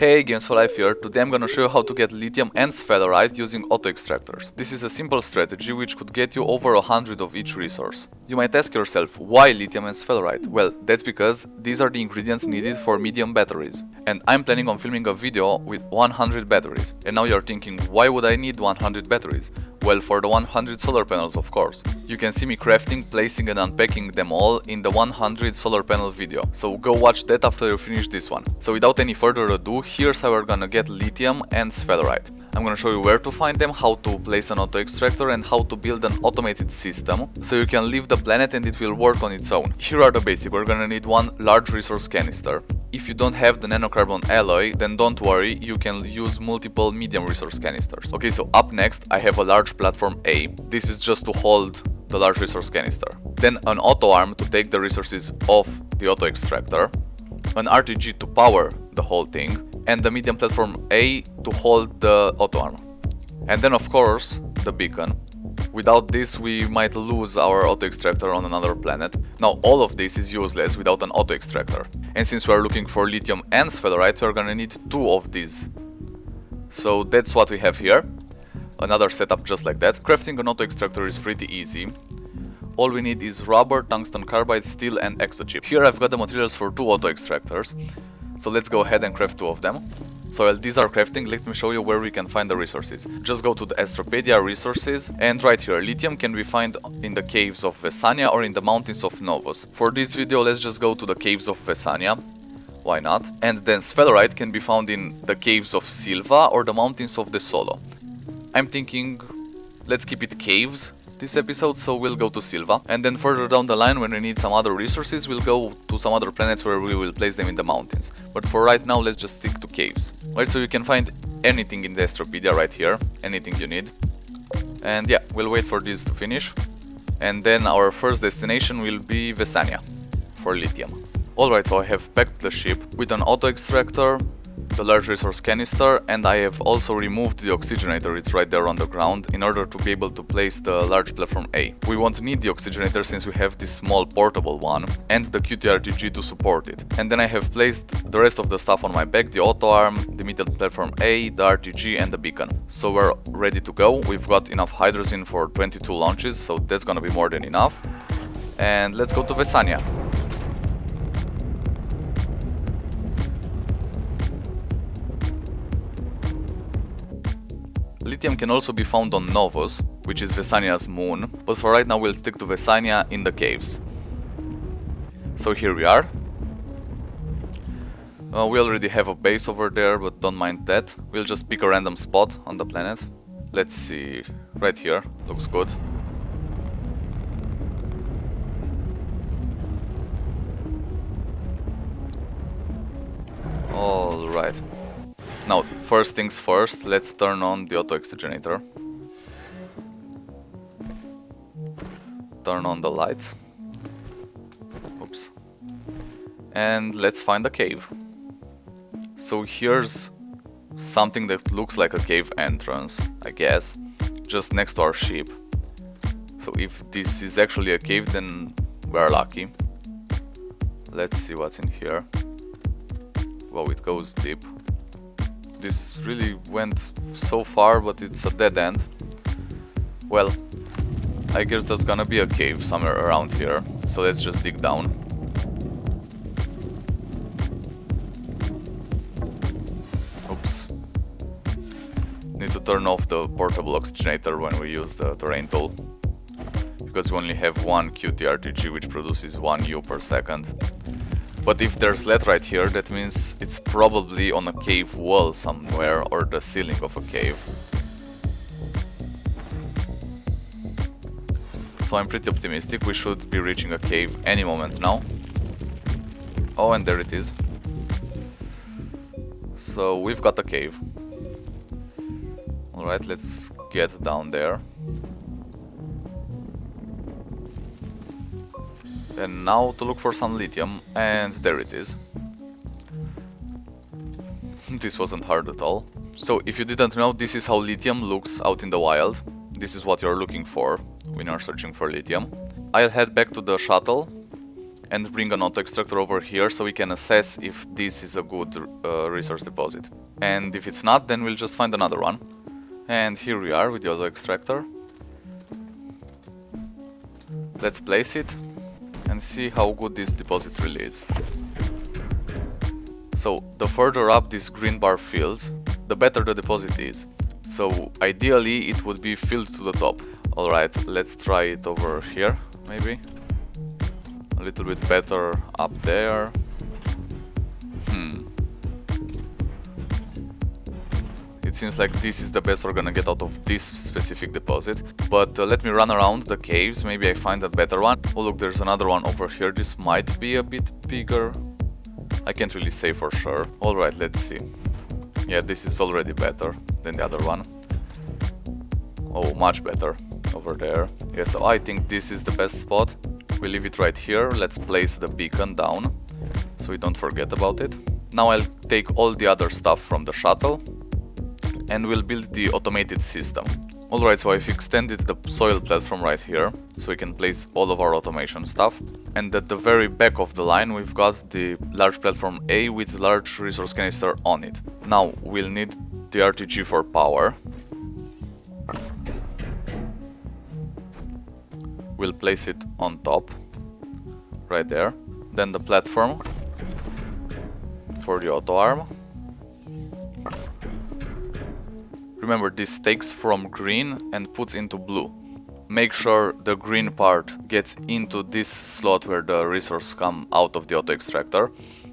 Hey, Games for Life here. Today I'm gonna show you how to get lithium and sphalerite using auto extractors. This is a simple strategy which could get you over 100 of each resource. You might ask yourself, why lithium and sphalerite? Well, that's because these are the ingredients needed for medium batteries. And I'm planning on filming a video with 100 batteries. And now you're thinking, why would I need 100 batteries? Well, for the 100 solar panels, of course. You can see me crafting, placing and unpacking them all in the 100 solar panel video. So go watch that after you finish this one. So without any further ado, here's how we're gonna get lithium and sphalerite. I'm gonna show you where to find them, how to place an auto extractor and how to build an automated system so you can leave the planet and it will work on its own. Here are the basics. We're gonna need one large resource canister. If you don't have the nanocarbon alloy, then don't worry, you can use multiple medium resource canisters. Okay, so up next I have a large platform A. This is just to hold the large resource canister. Then an auto arm to take the resources off the auto extractor, an RTG to power the whole thing, and the medium platform A to hold the auto arm. And then of course the beacon. Without this we might lose our auto extractor on another planet. Now all of this is useless without an auto extractor. And since we are looking for lithium and sphalerite, we are gonna need two of these. So that's what we have here. Another setup just like that. Crafting an auto extractor is pretty easy. All we need is rubber, tungsten carbide, steel and exochip. Here I've got the materials for two auto extractors. So let's go ahead and craft two of them. So while these are crafting, let me show you where we can find the resources. Just go to the Astropedia resources and right here, lithium can be found in the caves of Vesania or in the mountains of Novos. For this video let's just go to the caves of Vesania. Why not? And then sphalerite can be found in the caves of Silva or the mountains of the Solo. I'm thinking let's keep it caves this episode, so we'll go to Silva, and then further down the line when we need some other resources we'll go to some other planets where we will place them in the mountains. But for right now let's just stick to caves. Right, so you can find anything in the Astropedia right here, anything you need. And yeah, we'll wait for this to finish. And then our first destination will be Vesania for lithium. Alright, so I have packed the ship with an auto extractor, the large resource canister, and I have also removed the oxygenator, it's right there on the ground, in order to be able to place the large platform A. We won't need the oxygenator since we have this small portable one and the QTRTG to support it. And then I have placed the rest of the stuff on my back, the auto arm, the medium platform A, the RTG and the beacon. So we're ready to go. We've got enough hydrogen for 22 launches, so that's gonna be more than enough. And let's go to Vesania. Lithium can also be found on Novos, which is Vesania's moon, but for right now we'll stick to Vesania in the caves. So here we are. We already have a base over there, but don't mind that. We'll just pick a random spot on the planet. Let's see, right here, looks good. Alright. Now, first things first, let's turn on the auto oxygenator. Turn on the lights. Oops. And let's find a cave. So here's something that looks like a cave entrance, I guess, just next to our ship. So if this is actually a cave, then we're lucky. Let's see what's in here. Wow, it goes deep. This really went so far, but it's a dead end. Well, I guess there's gonna be a cave somewhere around here, so let's just dig down. Oops. Need to turn off the portable oxygenator when we use the terrain tool, because we only have one QTRTG which produces 1 U per second. But if there's lead right here, that means it's probably on a cave wall somewhere or the ceiling of a cave. So I'm pretty optimistic, we should be reaching a cave any moment now. Oh, and there it is. So we've got a cave. Alright, let's get down there. And now to look for some lithium, and there it is. This wasn't hard at all. So if you didn't know, this is how lithium looks out in the wild. This is what you're looking for when you're searching for lithium. I'll head back to the shuttle and bring an auto extractor over here so we can assess if this is a good resource deposit. And if it's not, then we'll just find another one. And here we are with the auto extractor. Let's place it and see how good this deposit really is. So the further up this green bar fills, the better the deposit is. So ideally it would be filled to the top. Alright, let's try it over here, maybe. A little bit better up there. It seems like this is the best we're gonna get out of this specific deposit. But let me run around the caves, maybe I find a better one. Oh look, there's another one over here. This might be a bit bigger. I can't really say for sure. Alright, let's see. Yeah, this is already better than the other one. Oh, much better over there. Yeah, so I think this is the best spot. We leave it right here. Let's place the beacon down so we don't forget about it. Now I'll take all the other stuff from the shuttle and we'll build the automated system. Alright, so I've extended the soil platform right here so we can place all of our automation stuff. And at the very back of the line we've got the large platform A with large resource canister on it. Now we'll need the RTG for power. We'll place it on top, right there. Then the platform for the auto arm. Remember, this takes from green and puts into blue. Make sure the green part gets into this slot where the resource come out of the auto extractor,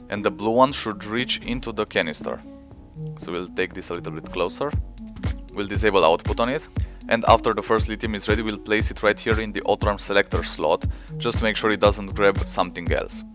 and the blue one should reach into the canister. So we'll take this a little bit closer. We'll disable output on it, and after the first lithium is ready, we'll place it right here in the auto arm selector slot, just to make sure it doesn't grab something else.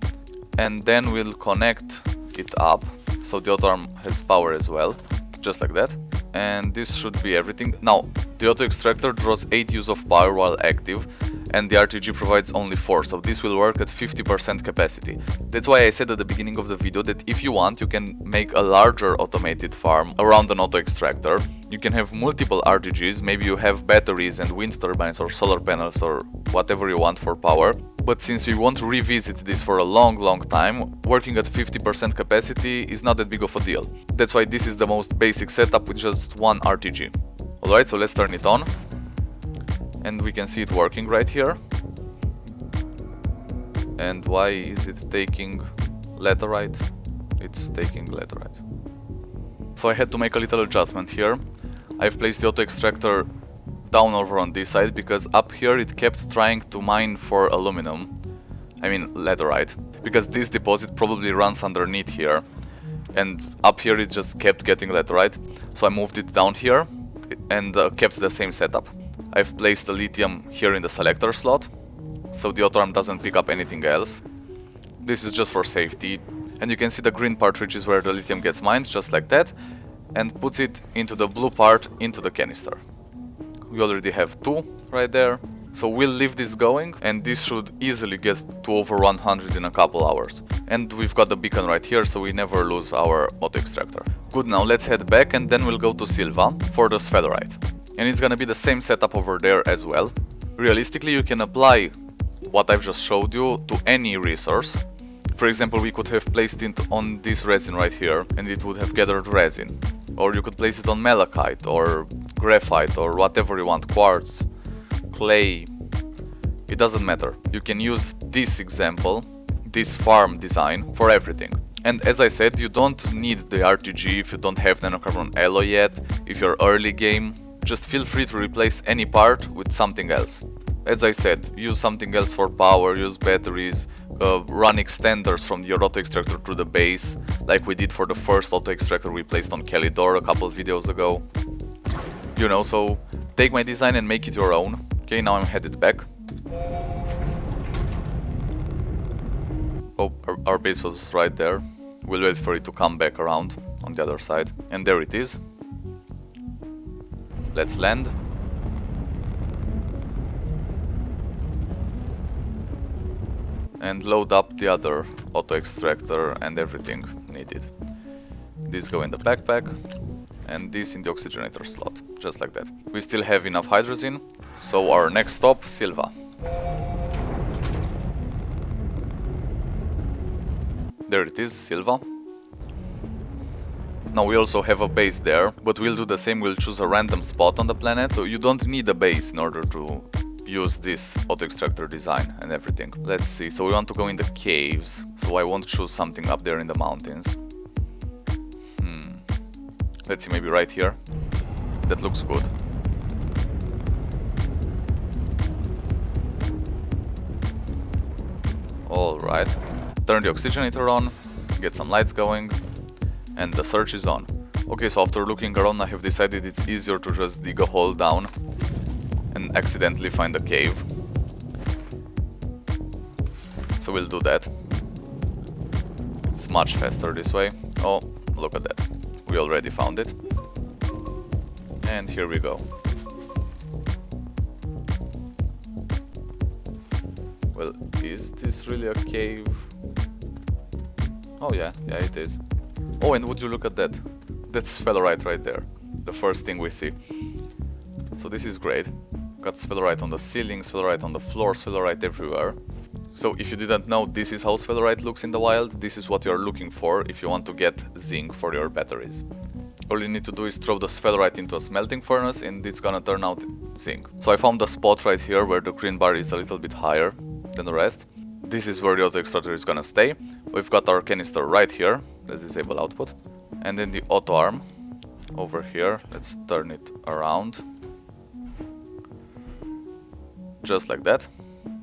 And then we'll connect it up so the auto arm has power as well, just like that. And this should be everything. Now, the auto extractor draws 8 use of power while active, and the RTG provides only 4, so this will work at 50% capacity. That's why I said at the beginning of the video that if you want, you can make a larger automated farm around an auto extractor. You can have multiple RTGs, maybe you have batteries and wind turbines or solar panels or whatever you want for power. But since you want to revisit this for a long time, working at 50% capacity is not that big of a deal. That's why this is the most basic setup with just one RTG. Alright, so let's turn it on. And we can see it working right here. And why is it taking laterite? It's taking laterite. So I had to make a little adjustment here. I've placed the auto extractor down over on this side because up here it kept trying to mine for aluminum. I mean laterite. Because this deposit probably runs underneath here. And up here it just kept getting laterite. So I moved it down here and kept the same setup. I've placed the lithium here in the selector slot, so the auto arm doesn't pick up anything else. This is just for safety. And you can see the green part reaches where the lithium gets mined, just like that, and puts it into the blue part into the canister. We already have 2 right there, so we'll leave this going, and this should easily get to over 100 in a couple hours. And we've got the beacon right here, so we never lose our auto extractor. Good, now let's head back and then we'll go to Silva for the sphalerite. And it's gonna be the same setup over there as well. Realistically, you can apply what I've just showed you to any resource. For example, we could have placed it on this resin right here and it would have gathered resin. Or you could place it on malachite or graphite or whatever you want, quartz, clay. It doesn't matter. You can use this example, this farm design, for everything. And as I said, you don't need the RTG if you don't have nanocarbon alloy yet, if you're early game. Just feel free to replace any part with something else. As I said, use something else for power, use batteries, run extenders from your auto extractor to the base, like we did for the first auto extractor we placed on Calidor a couple of videos ago. You know, so take my design and make it your own. Okay, now I'm headed back. Oh, our base was right there. We'll wait for it to come back around on the other side. And there it is. Let's land. And load up the other auto extractor and everything needed. These go in the backpack and this in the oxygenator slot, just like that. We still have enough hydrogen, so our next stop, Silva. There it is, Silva. Now we also have a base there, but we'll do the same, we'll choose a random spot on the planet, so you don't need a base in order to use this auto-extractor design and everything. Let's see, so we want to go in the caves, so I won't choose something up there in the mountains. Let's see, maybe right here. That looks good. Alright, turn the oxygenator on, get some lights going, and the search is on. Okay, so after looking around I have decided it's easier to just dig a hole down and accidentally find a cave. So we'll do that. It's much faster this way. Oh, look at that. We already found it. And here we go. Well, is this really a cave? Oh yeah, it is. Oh, and would you look at that? That's sphalerite right there. The first thing we see. So this is great. Got sphalerite on the ceiling, sphalerite on the floor, sphalerite everywhere. So if you didn't know, this is how sphalerite looks in the wild. This is what you're looking for if you want to get zinc for your batteries. All you need to do is throw the sphalerite into a smelting furnace and it's gonna turn out zinc. So I found a spot right here where the green bar is a little bit higher than the rest. This is where the auto extractor is gonna stay. We've got our canister right here. Let's disable output. And then the auto arm over here. Let's turn it around. Just like that.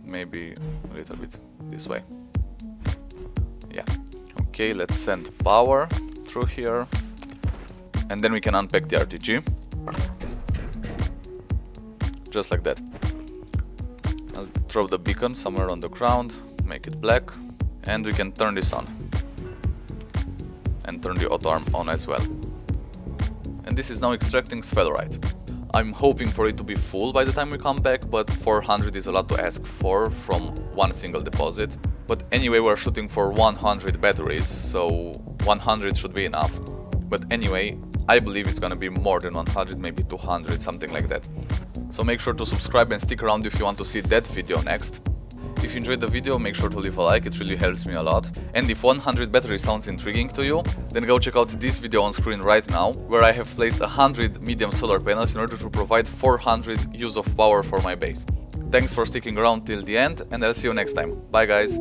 Maybe a little bit this way. Yeah. Okay, let's send power through here. And then we can unpack the RTG. Just like that. I'll throw the beacon somewhere on the ground, make it black, and we can turn this on. And turn the auto arm on as well. And this is now extracting sphalerite. I'm hoping for it to be full by the time we come back, but 400 is a lot to ask for from one single deposit. But anyway, we're shooting for 100 batteries, so 100 should be enough. But anyway, I believe it's gonna be more than 100, maybe 200, something like that. So make sure to subscribe and stick around if you want to see that video next. If you enjoyed the video, make sure to leave a like, it really helps me a lot. And if 100 batteries sounds intriguing to you, then go check out this video on screen right now, where I have placed 100 medium solar panels in order to provide 400 use of power for my base. Thanks for sticking around till the end, and I'll see you next time. Bye guys!